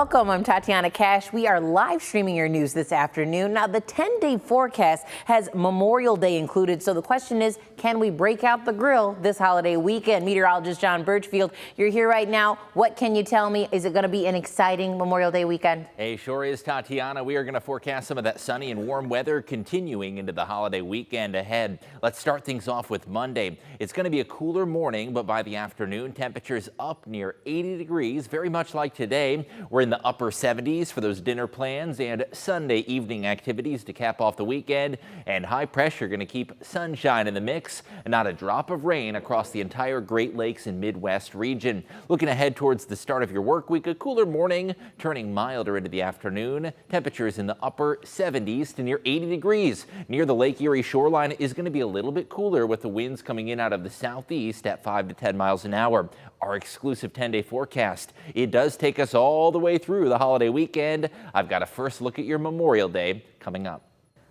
Welcome. I'm Tatiana Cash. We are live streaming your news this afternoon. Now, the 10-day forecast has Memorial Day included. So the question is, can we break out the grill this holiday weekend? Meteorologist John Birchfield, you're here right now. What can you tell me? Is it going to be an exciting Memorial Day weekend? Hey, sure is, Tatiana. We are going to forecast some of that sunny and warm weather continuing into the holiday weekend ahead. Let's start things off with Monday. It's going to be a cooler morning, but by the afternoon, temperatures up near 80 degrees, very much like today. We're in the upper 70s for those dinner plans and Sunday evening activities to cap off the weekend. And high pressure going to keep sunshine in the mix and not a drop of rain across the entire Great Lakes and Midwest region. Looking ahead towards the start of your work week, a cooler morning turning milder into the afternoon. Temperatures in the upper 70s to near 80 degrees. Near the Lake Erie shoreline is going to be a little bit cooler with the winds coming in out of the southeast at 5 to 10 miles an hour. Our exclusive 10-day forecast. It does take us all the way through the holiday weekend. I've got a first look at your Memorial Day coming up.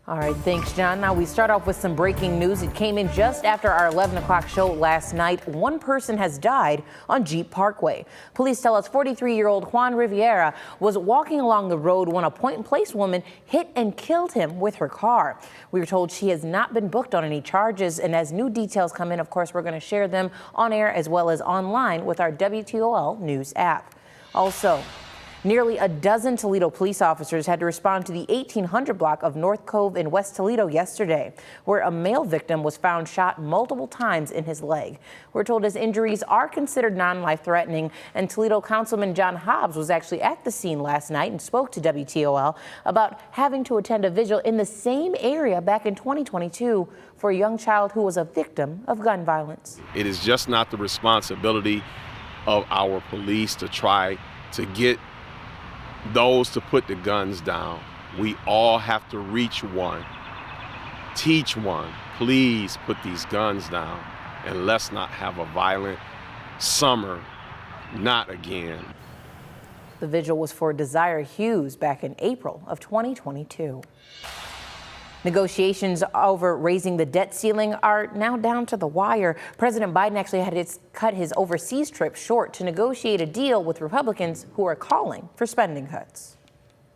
All right, thanks, John. Now we start off with some breaking news. It came in just after our 11 o'clock show last night. One person has died on Jeep Parkway. Police tell us 43-year-old Juan Riviera was walking along the road when a point-and-place woman hit and killed him with her car. We were told she has not been booked on any charges, and as new details come in, of course, we're going to share them on air as well as online with our WTOL News app. Also, nearly a dozen Toledo police officers had to respond to the 1800 block of North Cove in West Toledo yesterday, where a male victim was found shot multiple times in his leg. We're told his injuries are considered non-life-threatening, and Toledo Councilman John Hobbs was actually at the scene last night and spoke to WTOL about having to attend a vigil in the same area back in 2022 for a young child who was a victim of gun violence. It is just not the responsibility of our police to try to get those to put the guns down. We all have to reach one, teach one, please put these guns down, and let's not have a violent summer, not again. The vigil was for Desire Hughes back in April of 2022. Negotiations over raising the debt ceiling are now down to the wire. President Biden actually had to cut his overseas trip short to negotiate a deal with Republicans who are calling for spending cuts.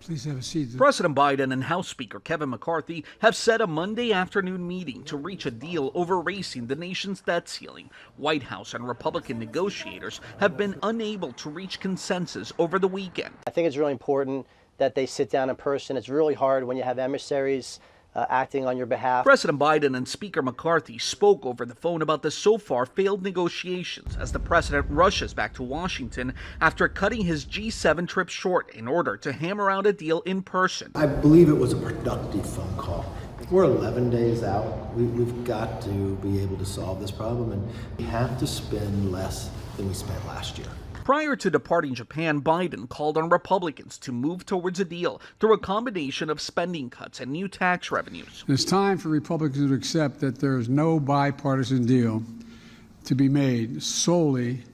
Please have a seat. President Biden and House Speaker Kevin McCarthy have set a Monday afternoon meeting to reach a deal over raising the nation's debt ceiling. White House and Republican negotiators have been unable to reach consensus over the weekend. I think it's really important that they sit down in person. It's really hard when you have emissaries acting on your behalf. President Biden and Speaker McCarthy spoke over the phone about the so far failed negotiations as the president rushes back to Washington after cutting his G7 trip short in order to hammer out a deal in person. I believe it was a productive phone call. We're 11 days out. We've got to be able to solve this problem, and we have to spend less than we spent last year. Prior to departing Japan, Biden called on Republicans to move towards a deal through a combination of spending cuts and new tax revenues. It's time for Republicans to accept that there is no bipartisan deal to be made solely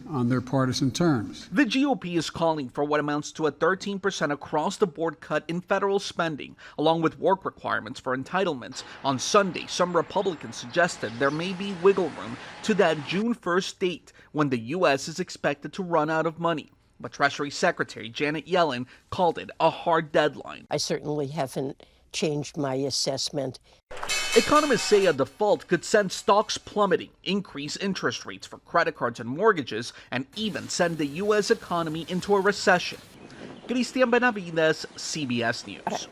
on their partisan terms. The GOP is calling for what amounts to a 13% across-the-board cut in federal spending, along with work requirements for entitlements. On Sunday, some Republicans suggested there may be wiggle room to that June 1st date when the U.S. is expected to run out of money. But Treasury Secretary Janet Yellen called it a hard deadline. I certainly haven't changed my assessment. Economists say a default could send stocks plummeting, increase interest rates for credit cards and mortgages, and even send the U.S. economy into a recession. Cristian Benavides, CBS News.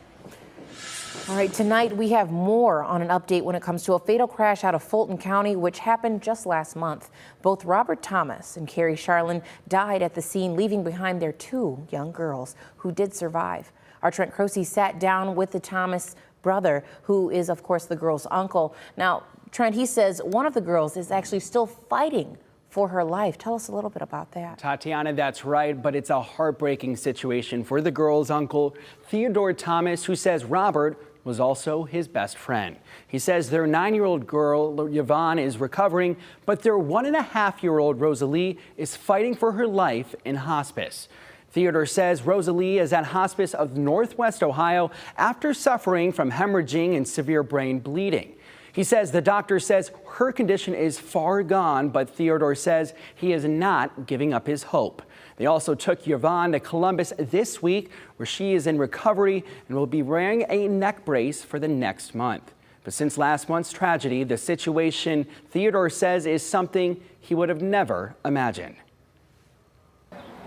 All right, tonight we have more on an update when it comes to a fatal crash out of Fulton County, which happened just last month. Both Robert Thomas and Carrie Charlin died at the scene, leaving behind their two young girls who did survive. Our Trent Croce sat down with the Thomas brother, who is, of course, the girl's uncle. Now, Trent, he says one of the girls is actually still fighting for her life. Tell us a little bit about that. Tatiana, that's right, but it's a heartbreaking situation for the girl's uncle, Theodore Thomas, who says Robert was also his best friend. He says their 9-year-old girl, Yvonne, is recovering, but their 1.5-year-old Rosalie is fighting for her life in hospice. Theodore says Rosalie is at hospice of Northwest Ohio after suffering from hemorrhaging and severe brain bleeding. He says the doctor says her condition is far gone, but Theodore says he is not giving up his hope. They also took Yvonne to Columbus this week, where she is in recovery and will be wearing a neck brace for the next month. But since last month's tragedy, the situation, Theodore says, is something he would have never imagined.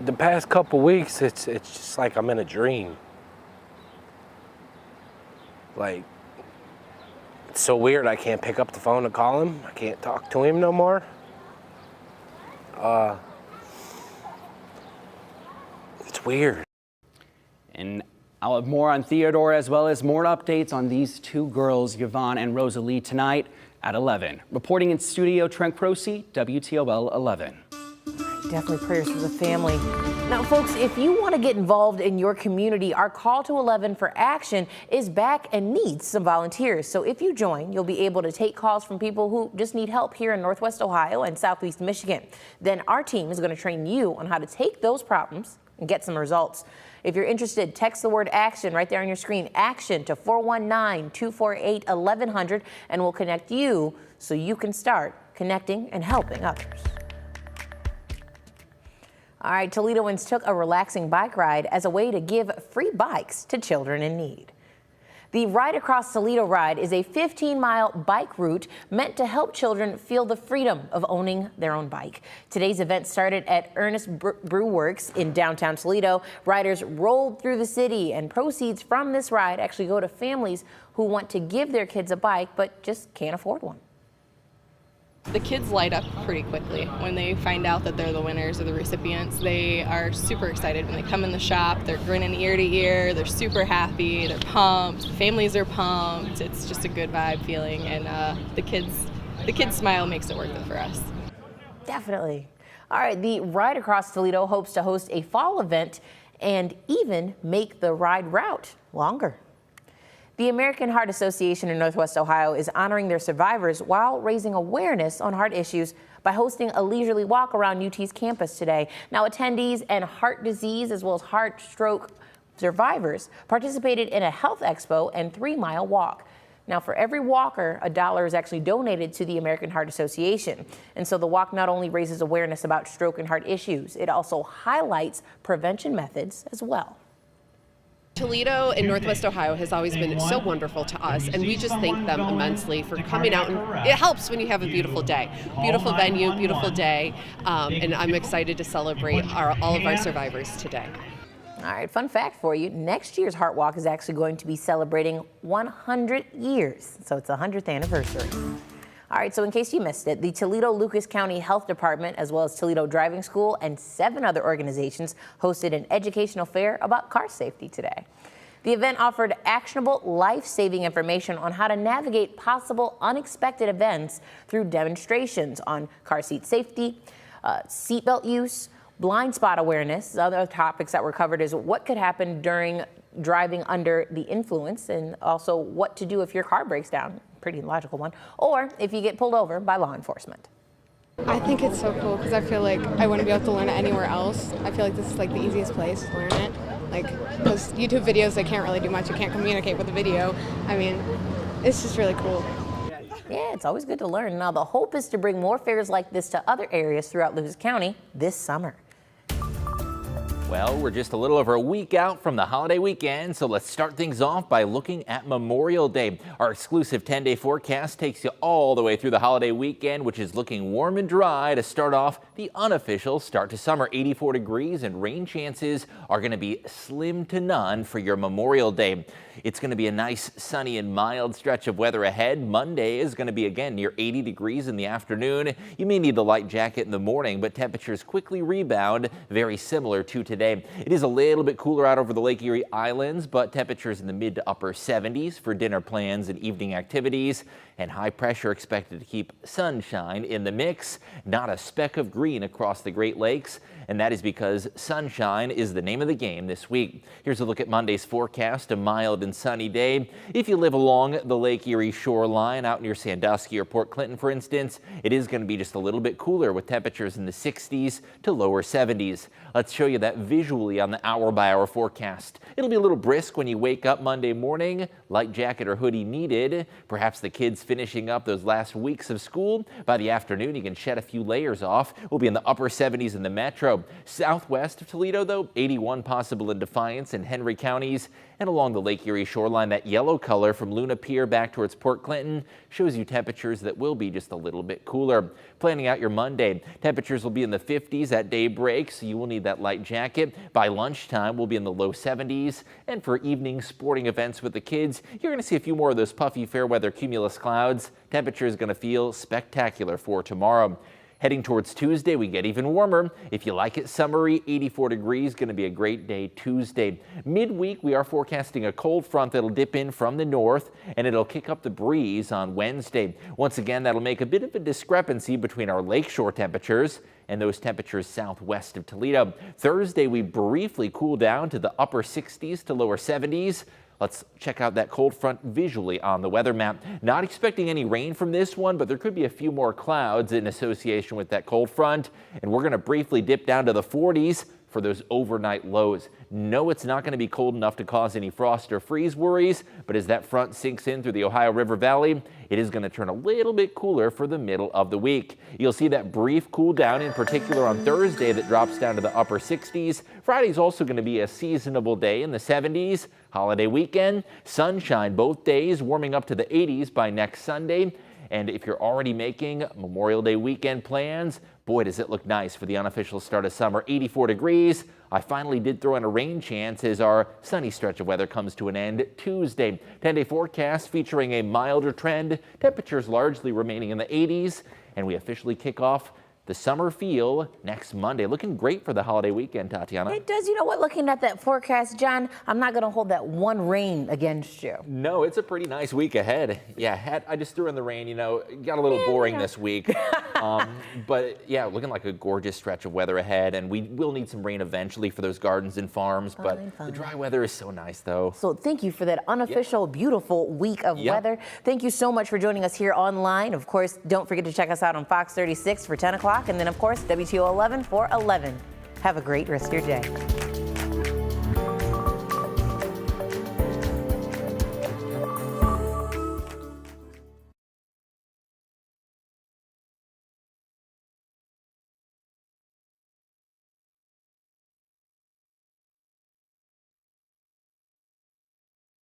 The past couple weeks, it's just like I'm in a dream. Like, it's so weird. I can't pick up the phone to call him. I can't talk to him no more. It's weird. And I'll have more on Theodore, as well as more updates on these two girls, Yvonne and Rosalie, tonight at 11. Reporting in studio, Trent Croce, WTOL 11. Definitely prayers for the family. Now, folks, if you want to get involved in your community, our call to 11 for action is back and needs some volunteers. So if you join, you'll be able to take calls from people who just need help here in Northwest Ohio and Southeast Michigan. Then our team is going to train you on how to take those problems and get some results. If you're interested, text the word action right there on your screen, action, to 419-248-1100, and we'll connect you so you can start connecting and helping others. All right, Toledoans took a relaxing bike ride as a way to give free bikes to children in need. The Ride Across Toledo ride is a 15-mile bike route meant to help children feel the freedom of owning their own bike. Today's event started at Ernest Brew Works in downtown Toledo. Riders rolled through the city, and proceeds from this ride actually go to families who want to give their kids a bike but just can't afford one. The kids light up pretty quickly when they find out that they're the winners or the recipients. They are super excited when they come in the shop. They're grinning ear to ear. They're super happy. They're pumped. Families are pumped. It's just a good vibe feeling, and the kids' smile makes it worth it for us. Definitely. All right, the Ride Across Toledo hopes to host a fall event and even make the ride route longer. The American Heart Association in Northwest Ohio is honoring their survivors while raising awareness on heart issues by hosting a leisurely walk around UT's campus today. Now, attendees and heart disease as well as heart stroke survivors participated in a health expo and 3-mile walk. Now, for every walker, $1 is actually donated to the American Heart Association. And so the walk not only raises awareness about stroke and heart issues, it also highlights prevention methods as well. Toledo in Northwest Ohio has always been so wonderful to us, and we just thank them immensely for coming out. And it helps when you have a beautiful day, beautiful venue, beautiful day, and I'm excited to celebrate all of our survivors today. All right, fun fact for you, next year's Heart Walk is actually going to be celebrating 100 years, so it's the 100th anniversary. All right, so in case you missed it, the Toledo-Lucas County Health Department, as well as Toledo Driving School and 7 other organizations, hosted an educational fair about car safety today. The event offered actionable, life-saving information on how to navigate possible unexpected events through demonstrations on car seat safety, seatbelt use, blind spot awareness. Other topics that were covered is what could happen during driving under the influence, and also what to do if your car breaks down. Pretty logical one. Or if you get pulled over by law enforcement. I think it's so cool because I feel like I wouldn't be able to learn it anywhere else. I feel like this is like the easiest place to learn it. Like those YouTube videos, they can't really do much. You can't communicate with the video. I mean, it's just really cool. Yeah, it's always good to learn. Now, the hope is to bring more fairs like this to other areas throughout Lucas County this summer. Well, we're just a little over a week out from the holiday weekend, so let's start things off by looking at Memorial Day. Our exclusive 10-day forecast takes you all the way through the holiday weekend, which is looking warm and dry to start off the unofficial start to summer. 84 degrees, and rain chances are going to be slim to none for your Memorial Day. It's going to be a nice sunny and mild stretch of weather ahead. Monday is going to be again near 80 degrees in the afternoon. You may need the light jacket in the morning, but temperatures quickly rebound, very similar to today. It is a little bit cooler out over the Lake Erie Islands, but temperatures in the mid to upper 70s for dinner plans and evening activities, and high pressure expected to keep sunshine in the mix. Not a speck of green across the Great Lakes, and that is because sunshine is the name of the game this week. Here's a look at Monday's forecast, a mild and sunny day. If you live along the Lake Erie shoreline out near Sandusky or Port Clinton, for instance, it is going to be just a little bit cooler with temperatures in the 60s to lower 70s. Let's show you that visually on the hour-by-hour forecast. It'll be a little brisk when you wake up Monday morning. Light jacket or hoodie needed. Perhaps the kids finishing up those last weeks of school. By the afternoon, you can shed a few layers off. We'll be in the upper 70s in the metro. Southwest of Toledo, though, 81 possible in Defiance and Henry counties. And along the Lake Erie shoreline, that yellow color from Luna Pier back towards Port Clinton shows you temperatures that will be just a little bit cooler. Planning out your Monday, temperatures will be in the 50s at daybreak, so you will need that light jacket. By lunchtime, we'll be in the low 70s. And for evening sporting events with the kids, you're going to see a few more of those puffy fair weather cumulus clouds. Temperature is going to feel spectacular for tomorrow. Heading towards Tuesday, we get even warmer. If you like it summery, 84 degrees, going to be a great day Tuesday. Midweek, we are forecasting a cold front that'll dip in from the north, and it'll kick up the breeze on Wednesday. Once again, that'll make a bit of a discrepancy between our lakeshore temperatures and those temperatures southwest of Toledo. Thursday, we briefly cool down to the upper 60s to lower 70s. Let's check out that cold front visually on the weather map. Not expecting any rain from this one, but there could be a few more clouds in association with that cold front. And we're going to briefly dip down to the 40s for those overnight lows. No, it's not going to be cold enough to cause any frost or freeze worries, but as that front sinks in through the Ohio River Valley, it is going to turn a little bit cooler for the middle of the week. You'll see that brief cool down, in particular on Thursday, that drops down to the upper 60s. Friday's also going to be a seasonable day in the 70s. Holiday weekend, sunshine both days, warming up to the 80s by next Sunday. And if you're already making Memorial Day weekend plans, boy, does it look nice for the unofficial start of summer. 84 degrees. I finally did throw in a rain chance as our sunny stretch of weather comes to an end Tuesday. 10-day forecast featuring a milder trend. Temperatures largely remaining in the 80s. And we officially kick off the summer feel next Monday. Looking great for the holiday weekend, Tatiana. It does. You know what? Looking at that forecast, John, I'm not going to hold that one rain against you. No, it's a pretty nice week ahead. Yeah, I just threw in the rain. You know, got a little boring this week. But yeah, looking like a gorgeous stretch of weather ahead. And we will need some rain eventually for those gardens and farms. But the dry weather is so nice, though. So thank you for that unofficial, beautiful week of weather. Thank you so much for joining us here online. Of course, don't forget to check us out on Fox 36 for 10 o'clock. And then, of course, WTOL 11 for 11. Have a great rest of your day.